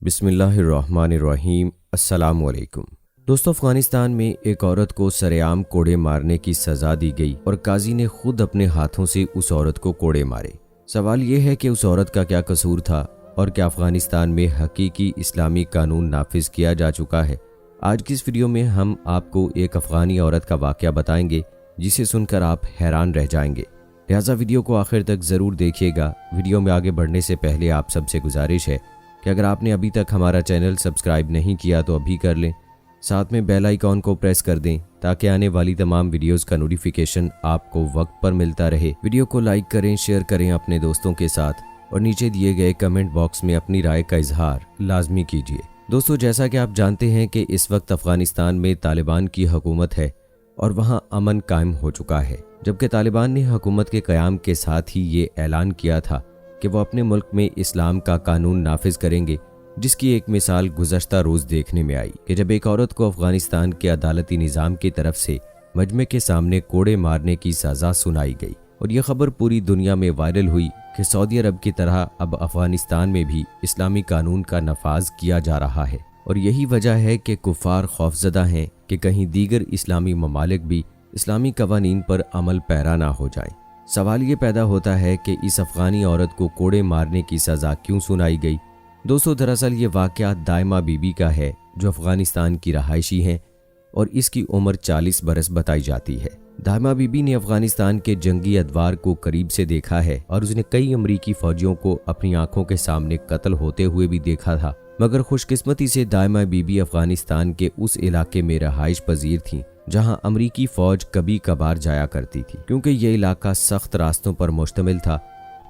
بسم اللہ الرحمن الرحیم۔ السلام علیکم دوستو، افغانستان میں ایک عورت کو سرعام کوڑے مارنے کی سزا دی گئی اور قاضی نے خود اپنے ہاتھوں سے اس عورت کو کوڑے مارے۔ سوال یہ ہے کہ اس عورت کا کیا قصور تھا اور کیا افغانستان میں حقیقی اسلامی قانون نافذ کیا جا چکا ہے؟ آج کی اس ویڈیو میں ہم آپ کو ایک افغانی عورت کا واقعہ بتائیں گے جسے سن کر آپ حیران رہ جائیں گے، لہٰذا ویڈیو کو آخر تک ضرور دیکھیے گا۔ ویڈیو میں آگے بڑھنے سے پہلے آپ سب سے گزارش ہے کہ اگر آپ نے ابھی تک ہمارا چینل سبسکرائب نہیں کیا تو ابھی کر لیں، ساتھ میں بیل آئیکن کو پریس کر دیں تاکہ آنے والی تمام ویڈیوز کا نوٹیفیکیشن آپ کو وقت پر ملتا رہے۔ ویڈیو کو لائک کریں، شیئر کریں اپنے دوستوں کے ساتھ اور نیچے دیے گئے کمنٹ باکس میں اپنی رائے کا اظہار لازمی کیجیے۔ دوستو، جیسا کہ آپ جانتے ہیں کہ اس وقت افغانستان میں طالبان کی حکومت ہے اور وہاں امن قائم ہو چکا ہے، جبکہ طالبان نے حکومت کے قیام کے ساتھ ہی یہ اعلان کیا تھا کہ وہ اپنے ملک میں اسلام کا قانون نافذ کریں گے، جس کی ایک مثال گزشتہ روز دیکھنے میں آئی کہ جب ایک عورت کو افغانستان کے عدالتی نظام کی طرف سے مجمع کے سامنے کوڑے مارنے کی سزا سنائی گئی، اور یہ خبر پوری دنیا میں وائرل ہوئی کہ سعودی عرب کی طرح اب افغانستان میں بھی اسلامی قانون کا نفاذ کیا جا رہا ہے، اور یہی وجہ ہے کہ کفار خوفزدہ ہیں کہ کہیں دیگر اسلامی ممالک بھی اسلامی قوانین پر عمل پیرا نہ ہو جائیں۔ سوال یہ پیدا ہوتا ہے کہ اس افغانی عورت کو کوڑے مارنے کی سزا کیوں سنائی گئی؟ دوستو، دراصل یہ واقعہ دائمہ بی بی کا ہے، جو افغانستان کی رہائشی ہیں اور اس کی عمر 40 برس بتائی جاتی ہے۔ دائمہ بی بی نے افغانستان کے جنگی ادوار کو قریب سے دیکھا ہے اور اس نے کئی امریکی فوجیوں کو اپنی آنکھوں کے سامنے قتل ہوتے ہوئے بھی دیکھا تھا، مگر خوش قسمتی سے دائمہ بی بی افغانستان کے اس علاقے میں رہائش پذیر تھیں جہاں امریکی فوج کبھی کبھار جایا کرتی تھی، کیونکہ یہ علاقہ سخت راستوں پر مشتمل تھا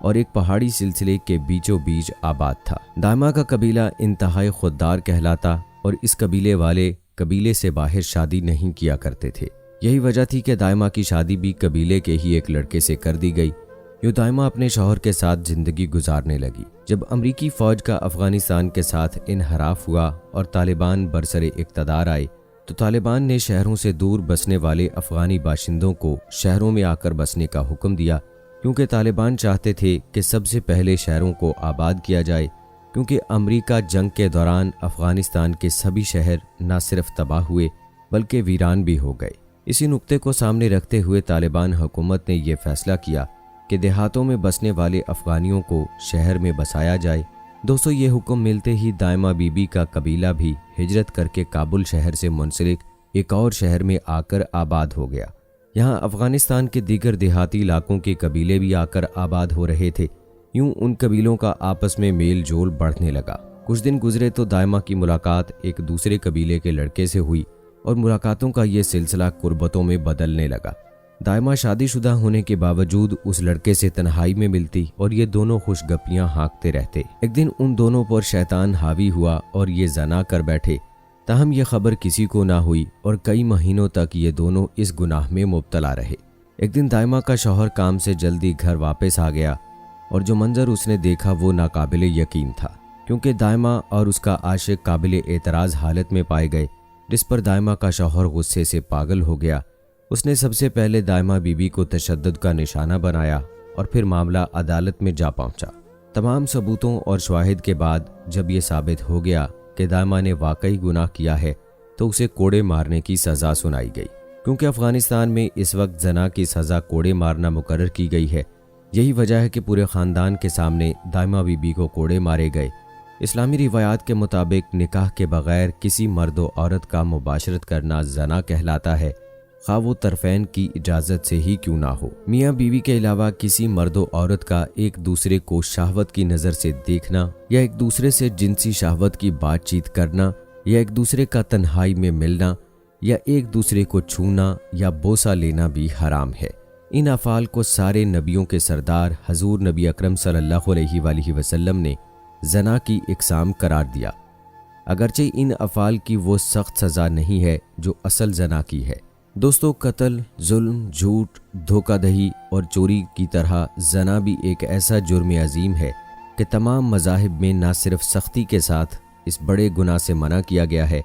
اور ایک پہاڑی سلسلے کے بیچوں بیچ آباد تھا۔ دائمہ کا قبیلہ انتہائی خوددار کہلاتا اور اس قبیلے والے قبیلے سے باہر شادی نہیں کیا کرتے تھے۔ یہی وجہ تھی کہ دائمہ کی شادی بھی قبیلے کے ہی ایک لڑکے سے کر دی گئی۔ یوں دائمہ اپنے شوہر کے ساتھ زندگی گزارنے لگی۔ جب امریکی فوج کا افغانستان کے ساتھ انحراف ہوا اور طالبان برسر اقتدار آئے تو طالبان نے شہروں سے دور بسنے والے افغانی باشندوں کو شہروں میں آ کر بسنے کا حکم دیا، کیونکہ طالبان چاہتے تھے کہ سب سے پہلے شہروں کو آباد کیا جائے، کیونکہ امریکہ جنگ کے دوران افغانستان کے سبھی شہر نہ صرف تباہ ہوئے بلکہ ویران بھی ہو گئے۔ اسی نقطے کو سامنے رکھتے ہوئے طالبان حکومت نے یہ فیصلہ کیا کہ دیہاتوں میں بسنے والے افغانیوں کو شہر میں بسایا جائے۔ دوستو، یہ حکم ملتے ہی دائمہ بی بی کا قبیلہ بھی ہجرت کر کے کابل شہر سے منسلک ایک اور شہر میں آ کر آباد ہو گیا۔ یہاں افغانستان کے دیگر دیہاتی علاقوں کے قبیلے بھی آ کر آباد ہو رہے تھے۔ یوں ان قبیلوں کا آپس میں میل جول بڑھنے لگا۔ کچھ دن گزرے تو دائمہ کی ملاقات ایک دوسرے قبیلے کے لڑکے سے ہوئی اور ملاقاتوں کا یہ سلسلہ قربتوں میں بدلنے لگا۔ دائمہ شادی شدہ ہونے کے باوجود اس لڑکے سے تنہائی میں ملتی اور یہ دونوں خوش گپیاں ہانکتے رہتے۔ ایک دن ان دونوں پر شیطان حاوی ہوا اور یہ زنا کر بیٹھے، تاہم یہ خبر کسی کو نہ ہوئی اور کئی مہینوں تک یہ دونوں اس گناہ میں مبتلا رہے۔ ایک دن دائمہ کا شوہر کام سے جلدی گھر واپس آ گیا اور جو منظر اس نے دیکھا وہ ناقابل یقین تھا، کیونکہ دائمہ اور اس کا عاشق قابل اعتراض حالت میں پائے گئے، جس پر دائمہ کا شوہر غصے سے پاگل ہو گیا۔ اس نے سب سے پہلے دائمہ بی بی کو تشدد کا نشانہ بنایا اور پھر معاملہ عدالت میں جا پہنچا۔ تمام ثبوتوں اور شواہد کے بعد جب یہ ثابت ہو گیا کہ دائمہ نے واقعی گناہ کیا ہے تو اسے کوڑے مارنے کی سزا سنائی گئی، کیونکہ افغانستان میں اس وقت زنا کی سزا کوڑے مارنا مقرر کی گئی ہے۔ یہی وجہ ہے کہ پورے خاندان کے سامنے دائمہ بی بی کو کوڑے مارے گئے۔ اسلامی روایات کے مطابق نکاح کے بغیر کسی مرد و عورت کا مباشرت کرنا زنا کہلاتا ہے، خواہ وہ طرفین کی اجازت سے ہی کیوں نہ ہو۔ میاں بیوی کے علاوہ کسی مرد و عورت کا ایک دوسرے کو شہوت کی نظر سے دیکھنا یا ایک دوسرے سے جنسی شہوت کی بات چیت کرنا یا ایک دوسرے کا تنہائی میں ملنا یا ایک دوسرے کو چھونا یا بوسہ لینا بھی حرام ہے۔ ان افعال کو سارے نبیوں کے سردار حضور نبی اکرم صلی اللہ علیہ وآلہ وسلم نے زنا کی اقسام قرار دیا، اگرچہ ان افعال کی وہ سخت سزا نہیں ہے جو اصل زنا کی ہے۔ دوستو، قتل، ظلم، جھوٹ، دھوکہ دہی اور چوری کی طرح زنا بھی ایک ایسا جرم عظیم ہے کہ تمام مذاہب میں نہ صرف سختی کے ساتھ اس بڑے گناہ سے منع کیا گیا ہے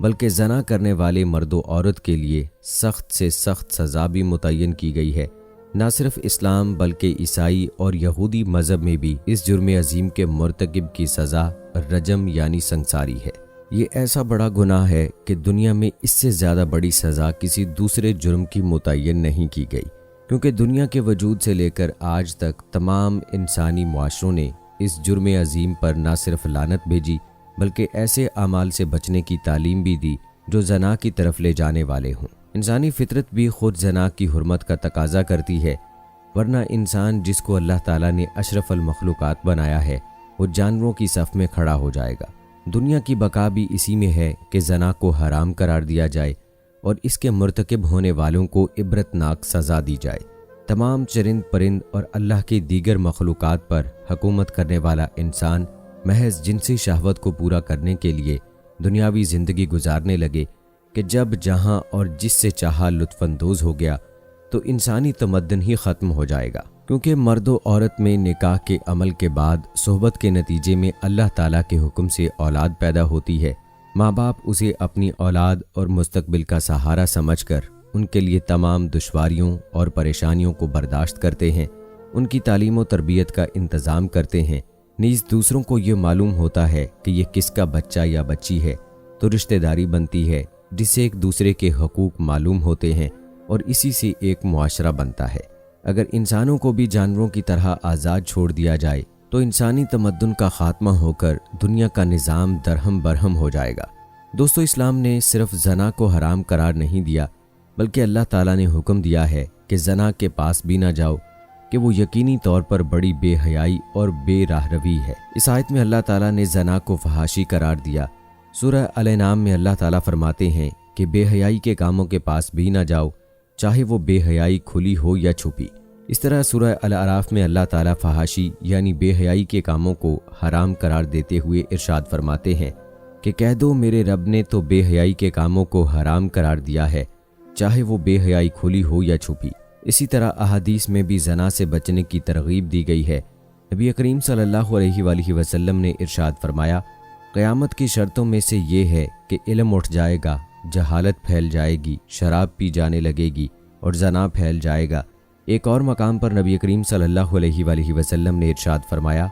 بلکہ زنا کرنے والے مرد و عورت کے لیے سخت سے سخت سزا بھی متعین کی گئی ہے۔ نہ صرف اسلام بلکہ عیسائی اور یہودی مذہب میں بھی اس جرم عظیم کے مرتکب کی سزا رجم یعنی سنساری ہے۔ یہ ایسا بڑا گناہ ہے کہ دنیا میں اس سے زیادہ بڑی سزا کسی دوسرے جرم کی متعین نہیں کی گئی، کیونکہ دنیا کے وجود سے لے کر آج تک تمام انسانی معاشروں نے اس جرم عظیم پر نہ صرف لعنت بھیجی بلکہ ایسے اعمال سے بچنے کی تعلیم بھی دی جو زنا کی طرف لے جانے والے ہوں۔ انسانی فطرت بھی خود زنا کی حرمت کا تقاضا کرتی ہے، ورنہ انسان جس کو اللہ تعالیٰ نے اشرف المخلوقات بنایا ہے وہ جانوروں کی صف میں کھڑا ہو جائے گا۔ دنیا کی بقا بھی اسی میں ہے کہ زنا کو حرام قرار دیا جائے اور اس کے مرتکب ہونے والوں کو عبرتناک سزا دی جائے۔ تمام چرند پرند اور اللہ کی دیگر مخلوقات پر حکومت کرنے والا انسان محض جنسی شہوت کو پورا کرنے کے لیے دنیاوی زندگی گزارنے لگے کہ جب جہاں اور جس سے چاہا لطف اندوز ہو گیا تو انسانی تمدن ہی ختم ہو جائے گا، کیونکہ مرد و عورت میں نکاح کے عمل کے بعد صحبت کے نتیجے میں اللہ تعالیٰ کے حکم سے اولاد پیدا ہوتی ہے۔ ماں باپ اسے اپنی اولاد اور مستقبل کا سہارا سمجھ کر ان کے لیے تمام دشواریوں اور پریشانیوں کو برداشت کرتے ہیں، ان کی تعلیم و تربیت کا انتظام کرتے ہیں۔ نیز دوسروں کو یہ معلوم ہوتا ہے کہ یہ کس کا بچہ یا بچی ہے تو رشتہ داری بنتی ہے جس سے ایک دوسرے کے حقوق معلوم ہوتے ہیں اور اسی سے ایک معاشرہ بنتا ہے۔ اگر انسانوں کو بھی جانوروں کی طرح آزاد چھوڑ دیا جائے تو انسانی تمدن کا خاتمہ ہو کر دنیا کا نظام درہم برہم ہو جائے گا۔ دوستو، اسلام نے صرف زنا کو حرام قرار نہیں دیا بلکہ اللہ تعالیٰ نے حکم دیا ہے کہ زنا کے پاس بھی نہ جاؤ، کہ وہ یقینی طور پر بڑی بے حیائی اور بے راہ روی ہے۔ اس آیت میں اللہ تعالیٰ نے زنا کو فحاشی قرار دیا۔ سورہ الانعام میں اللہ تعالیٰ فرماتے ہیں کہ بے حیائی کے کاموں کے پاس بھی نہ جاؤ، چاہے وہ بے حیائی کھلی ہو یا چھپی۔ اس طرح سورہ الاعراف میں اللہ تعالیٰ فحاشی یعنی بے حیائی کے کاموں کو حرام قرار دیتے ہوئے ارشاد فرماتے ہیں کہ کہہ دو میرے رب نے تو بے حیائی کے کاموں کو حرام قرار دیا ہے، چاہے وہ بے حیائی کھلی ہو یا چھپی۔ اسی طرح احادیث میں بھی زنا سے بچنے کی ترغیب دی گئی ہے۔ نبی کریم صلی اللہ علیہ وآلہ وسلم نے ارشاد فرمایا، قیامت کی شرطوں میں سے یہ ہے کہ علم اٹھ جائے گا، جہالت پھیل جائے گی، شراب پی جانے لگے گی اور زنا پھیل جائے گا۔ ایک اور مقام پر نبی کریم صلی اللہ علیہ وآلہ وسلم نے ارشاد فرمایا،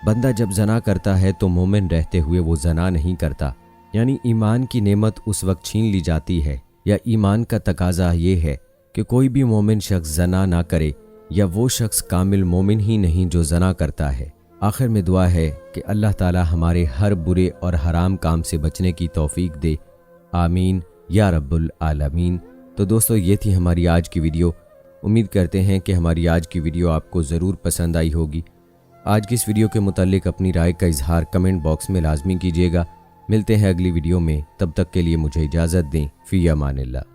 بندہ جب زنا کرتا ہے تو مومن رہتے ہوئے وہ زنا نہیں کرتا، یعنی ایمان کی نعمت اس وقت چھین لی جاتی ہے، یا ایمان کا تقاضا یہ ہے کہ کوئی بھی مومن شخص زنا نہ کرے، یا وہ شخص کامل مومن ہی نہیں جو زنا کرتا ہے۔ آخر میں دعا ہے کہ اللہ تعالی ہمارے ہر برے اور حرام کام سے بچنے کی توفیق دے، آمین یا رب العالمین۔ تو دوستو، یہ تھی ہماری آج کی ویڈیو۔ امید کرتے ہیں کہ ہماری آج کی ویڈیو آپ کو ضرور پسند آئی ہوگی۔ آج کی اس ویڈیو کے متعلق اپنی رائے کا اظہار کمنٹ باکس میں لازمی کیجیے گا۔ ملتے ہیں اگلی ویڈیو میں، تب تک کے لیے مجھے اجازت دیں، فی امان اللہ۔